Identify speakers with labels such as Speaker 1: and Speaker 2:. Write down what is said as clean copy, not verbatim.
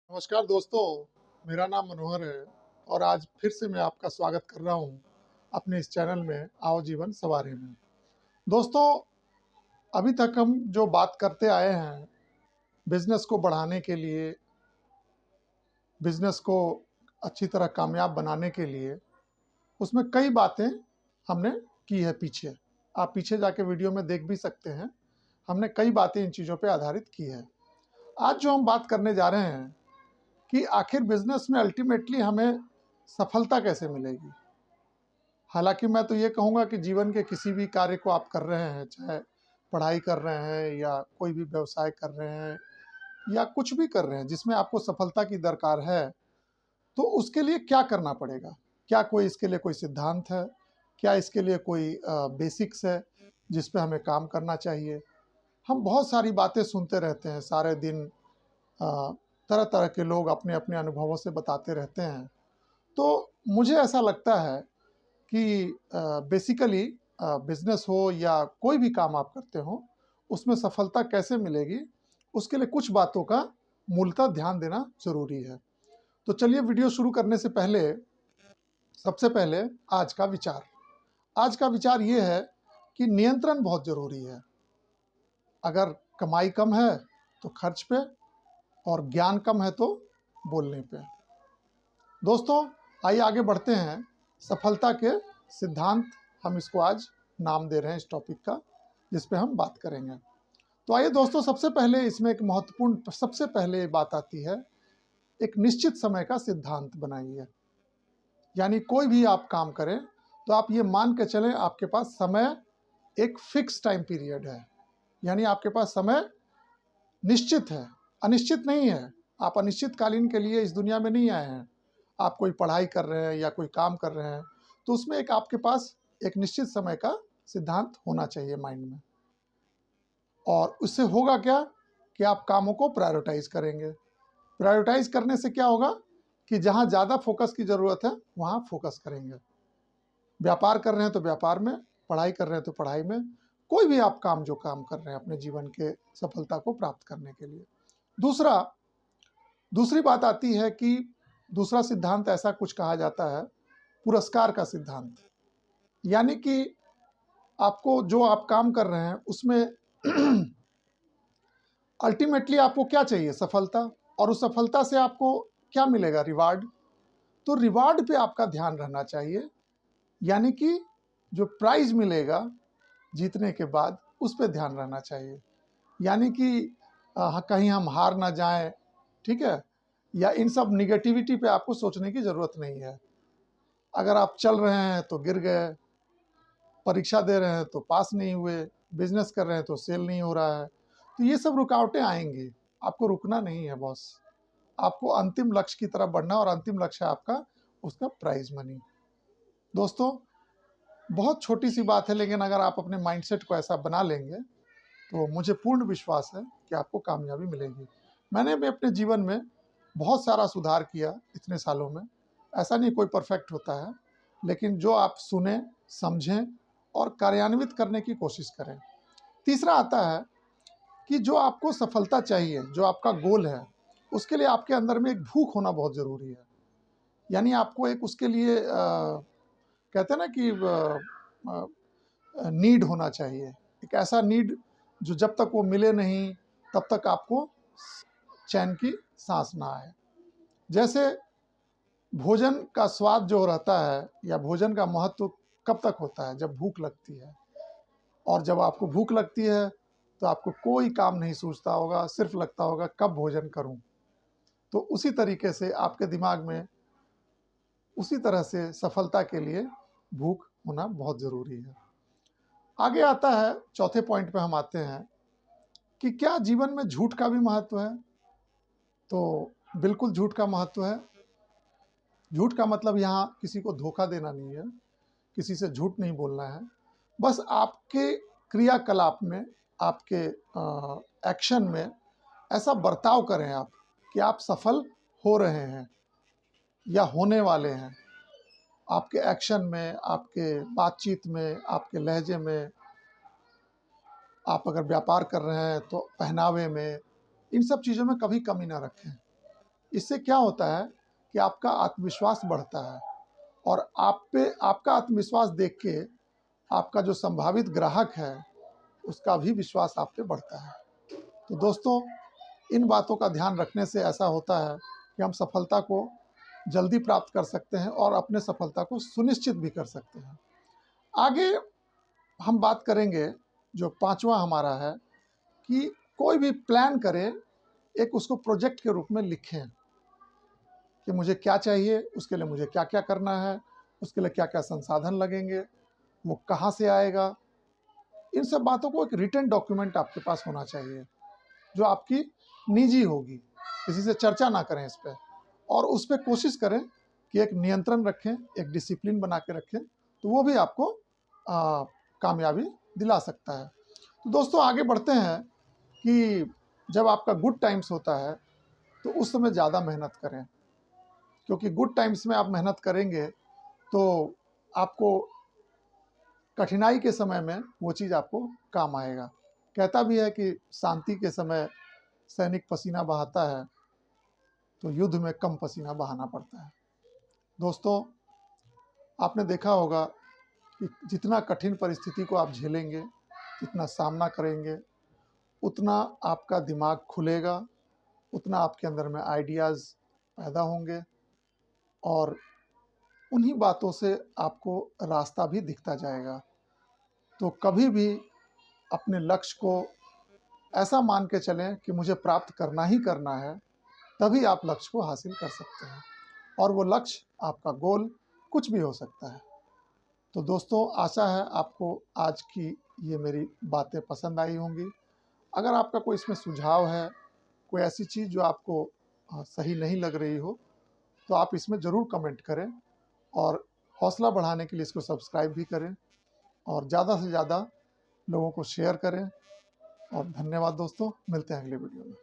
Speaker 1: नमस्कार दोस्तों, मेरा नाम मनोहर है और आज फिर से मैं आपका स्वागत कर रहा हूं अपने इस चैनल में आओ जीवन सवारी में। दोस्तों, अभी तक हम जो बात करते आए हैं बिजनेस को बढ़ाने के लिए, बिजनेस को अच्छी तरह कामयाब बनाने के लिए, उसमें कई बातें हमने की है पीछे। आप पीछे जाके वीडियो में देख भी सकते हैं। हमने कई बातें इन चीज़ों पे आधारित की है। आज जो हम बात करने जा रहे हैं कि आखिर बिजनेस में अल्टीमेटली हमें सफलता कैसे मिलेगी। हालांकि मैं तो ये कहूँगा कि जीवन के किसी भी कार्य को आप कर रहे हैं, चाहे पढ़ाई कर रहे हैं या कोई भी व्यवसाय कर रहे हैं या कुछ भी कर रहे हैं जिसमें आपको सफलता की दरकार है, तो उसके लिए क्या करना पड़ेगा? क्या कोई इसके लिए कोई सिद्धांत है? क्या इसके लिए कोई बेसिक्स है जिस पे हमें काम करना चाहिए? हम बहुत सारी बातें सुनते रहते हैं सारे दिन। तरह तरह के लोग अपने अपने अनुभवों से बताते रहते हैं। तो मुझे ऐसा लगता है कि बेसिकली बिजनेस हो या कोई भी काम आप करते हो, उसमें सफलता कैसे मिलेगी, उसके लिए कुछ बातों का मूलतः ध्यान देना ज़रूरी है। तो चलिए, वीडियो शुरू करने से पहले सबसे पहले आज का विचार। आज का विचार ये है कि नियंत्रण बहुत ज़रूरी है। अगर कमाई कम है तो खर्च पे, और ज्ञान कम है तो बोलने पे। दोस्तों, आइए आगे बढ़ते हैं। सफलता के सिद्धांत, हम इसको आज नाम दे रहे हैं इस टॉपिक का, जिस पे हम बात करेंगे। तो आइए दोस्तों, सबसे पहले इसमें एक महत्वपूर्ण सबसे पहले बात आती है, एक निश्चित समय का सिद्धांत बनाइए। यानी कोई भी आप काम करें तो आप ये मान के चलें आपके पास समय एक फिक्स टाइम पीरियड है। यानी आपके पास समय निश्चित है, अनिश्चित नहीं है। आप अनिश्चितकालीन के लिए इस दुनिया में नहीं आए हैं। आप कोई पढ़ाई कर रहे हैं या कोई काम कर रहे हैं, तो उसमें एक आपके पास एक निश्चित समय का सिद्धांत होना चाहिए माइंड में। और उससे होगा क्या कि आप कामों को प्रायोरिटाइज करेंगे। प्रायोरिटाइज करने से क्या होगा कि जहाँ ज़्यादा फोकस की ज़रूरत है वहाँ फोकस करेंगे। व्यापार कर रहे हैं तो व्यापार में, पढ़ाई कर रहे हैं तो पढ़ाई में, कोई भी आप काम जो काम कर रहे हैं अपने जीवन के सफलता को प्राप्त करने के लिए। दूसरी बात आती है कि दूसरा सिद्धांत ऐसा कुछ कहा जाता है, पुरस्कार का सिद्धांत। यानी कि आपको जो आप काम कर रहे हैं उसमें अल्टीमेटली आपको क्या चाहिए? सफलता। और उस सफलता से आपको क्या मिलेगा? रिवार्ड। तो रिवार्ड पे आपका ध्यान रहना चाहिए। यानी कि जो प्राइज मिलेगा जीतने के बाद, उस पे ध्यान रहना चाहिए। यानी कि कहीं हम हार ना जाएं, ठीक है? या इन सब निगेटिविटी पे आपको सोचने की ज़रूरत नहीं है। अगर आप चल रहे हैं तो गिर गए, परीक्षा दे रहे हैं तो पास नहीं हुए, बिजनेस कर रहे हैं तो सेल नहीं हो रहा है, तो ये सब रुकावटें आएंगी। आपको रुकना नहीं है बॉस। आपको अंतिम लक्ष्य की तरफ बढ़ना, और अंतिम लक्ष्य है आपका उसका प्राइज मनी। दोस्तों, बहुत छोटी सी बात है, लेकिन अगर आप अपने माइंडसेट को ऐसा बना लेंगे तो मुझे पूर्ण विश्वास है कि आपको कामयाबी मिलेगी। मैंने भी अपने जीवन में बहुत सारा सुधार किया इतने सालों में। ऐसा नहीं कोई परफेक्ट होता है, लेकिन जो आप सुने, समझें और कार्यान्वित करने की कोशिश करें। तीसरा आता है कि जो आपको सफलता चाहिए, जो आपका गोल है, उसके लिए आपके अंदर में एक भूख होना बहुत ज़रूरी है। यानी आपको एक उसके लिए कहते हैं ना कि नीड होना चाहिए। एक ऐसा नीड जो जब तक वो मिले नहीं तब तक आपको चैन की सांस ना आए। जैसे भोजन का स्वाद जो रहता है या भोजन का महत्व कब तक होता है? जब भूख लगती है। और जब आपको भूख लगती है तो आपको कोई काम नहीं सूझता होगा, सिर्फ लगता होगा कब भोजन करूं। तो उसी तरीके से आपके दिमाग में उसी तरह से सफलता के लिए भूख होना बहुत ज़रूरी है। आगे आता है, चौथे पॉइंट पे हम आते हैं कि क्या जीवन में झूठ का भी महत्व है? तो बिल्कुल झूठ का महत्व है। झूठ का मतलब यहाँ किसी को धोखा देना नहीं है, किसी से झूठ नहीं बोलना है। बस आपके क्रियाकलाप में, आपके एक्शन में ऐसा बर्ताव करें आप कि आप सफल हो रहे हैं या होने वाले हैं। आपके एक्शन में, आपके बातचीत में, आपके लहजे में, आप अगर व्यापार कर रहे हैं तो पहनावे में, इन सब चीज़ों में कभी कमी ना रखें। इससे क्या होता है कि आपका आत्मविश्वास बढ़ता है और आपका आत्मविश्वास देख के आपका जो संभावित ग्राहक है उसका भी विश्वास आप पे बढ़ता है। तो दोस्तों, इन बातों का ध्यान रखने से ऐसा होता है कि हम सफलता को जल्दी प्राप्त कर सकते हैं और अपने सफलता को सुनिश्चित भी कर सकते हैं। आगे हम बात करेंगे, जो पांचवा हमारा है कि कोई भी प्लान करें, एक उसको प्रोजेक्ट के रूप में लिखें कि मुझे क्या चाहिए, उसके लिए मुझे क्या क्या करना है, उसके लिए क्या क्या संसाधन लगेंगे, वो कहाँ से आएगा। इन सब बातों को एक रिटन डॉक्यूमेंट आपके पास होना चाहिए जो आपकी निजी होगी, किसी से चर्चा ना करें इस पर, और उस पर कोशिश करें कि एक नियंत्रण रखें, एक डिसिप्लिन बना के रखें, तो वो भी आपको कामयाबी दिला सकता है। तो दोस्तों, आगे बढ़ते हैं कि जब आपका गुड टाइम्स होता है तो उस समय ज़्यादा मेहनत करें, क्योंकि गुड टाइम्स में आप मेहनत करेंगे तो आपको कठिनाई के समय में वो चीज़ आपको काम आएगा। कहता भी है कि शांति के समय सैनिक पसीना बहाता है तो युद्ध में कम पसीना बहाना पड़ता है। दोस्तों, आपने देखा होगा कि जितना कठिन परिस्थिति को आप झेलेंगे, जितना सामना करेंगे, उतना आपका दिमाग खुलेगा, उतना आपके अंदर में आइडियाज़ पैदा होंगे और उन्हीं बातों से आपको रास्ता भी दिखता जाएगा। तो कभी भी अपने लक्ष्य को ऐसा मान के चलें कि मुझे प्राप्त करना ही करना है, तभी आप लक्ष्य को हासिल कर सकते हैं, और वो लक्ष्य, आपका गोल कुछ भी हो सकता है। तो दोस्तों, आशा है आपको आज की ये मेरी बातें पसंद आई होंगी। अगर आपका कोई इसमें सुझाव है, कोई ऐसी चीज़ जो आपको सही नहीं लग रही हो, तो आप इसमें ज़रूर कमेंट करें और हौसला बढ़ाने के लिए इसको सब्सक्राइब भी करें और ज़्यादा से ज़्यादा लोगों को शेयर करें। और धन्यवाद दोस्तों, मिलते हैं अगले वीडियो में।